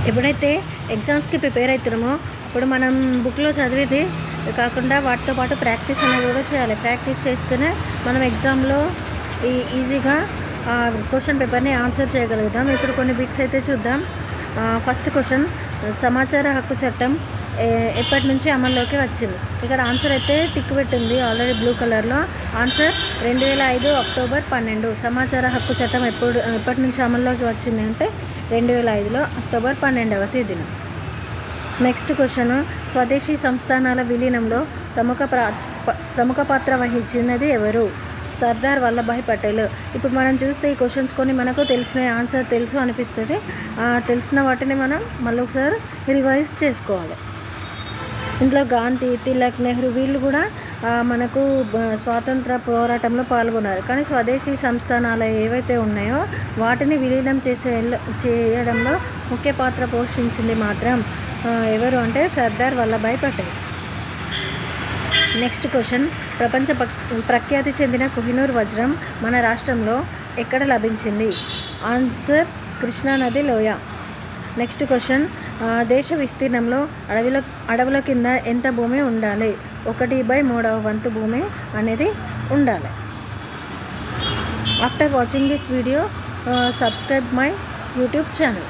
ఎప్పుడైతే ఎగ్జామ్స్కి ప్రిపేర్ అవుతున్నామో అప్పుడు మనం బుక్లో చదివేది కాకుండా వాటితో పాటు ప్రాక్టీస్ అనేది కూడా చేయాలి. ప్రాక్టీస్ చేస్తేనే మనం ఎగ్జామ్లో ఈజీగా క్వశ్చన్ పేపర్ని ఆన్సర్ చేయగలుగుతాం. ఇప్పుడు కొన్ని బిట్స్ అయితే చూద్దాం. ఫస్ట్ క్వశ్చన్, సమాచార హక్కు చట్టం ఎప్పటి నుంచి అమల్లోకి వచ్చింది? ఇక్కడ ఆన్సర్ అయితే టిక్ పెట్టింది ఆల్రెడీ బ్లూ కలర్లో. Answer 2005 October 12. సమాచార హక్కు చట్టం ఎప్పటి నుంచి అమల్లోకి వచ్చింది అంటే 2005లో అక్టోబర్ 12వ తేదీన. నెక్స్ట్ క్వశ్చన్, స్వదేశీ సంస్థానాల విలీనంలో ప్రముఖ పాత్ర వహించినది ఎవరు? సర్దార్ వల్లభాయ్ పటేల్. ఇప్పుడు మనం చూస్తే ఈ క్వశ్చన్స్ కొన్ని మనకు తెలిసిన ఆన్సర్ తెలుసు అనిపిస్తుంది. తెలిసిన వాటిని మనం మళ్ళీ ఒకసారి రివైజ్ చేసుకోవాలి. ఇందులో గాంధీ, తిలక్, నెహ్రూ వీళ్ళు కూడా మనకు స్వాతంత్ర పోరాటంలో పాల్గొన్నారు. కానీ స్వదేశీ సంస్థానాలు ఏవైతే ఉన్నాయో వాటిని విలీనం చేయడంలో ముఖ్య పాత్ర పోషించింది మాత్రం ఎవరు అంటే సర్దార్ వల్లభాయ్ పటేల్. నెక్స్ట్ క్వశ్చన్, ప్రపంచ ప్రఖ్యాతి చెందిన కోహినూర్ వజ్రం మన రాష్ట్రంలో ఎక్కడ లభించింది? ఆన్సర్ కృష్ణానది లోయ. నెక్స్ట్ క్వశ్చన్, దేశ విస్తీర్ణంలో అడవుల కింద ఎంత భూమి ఉండాలి? 1/3 వంతు భూమి అనేది ఉండాలి. After watching this video, subscribe my YouTube channel.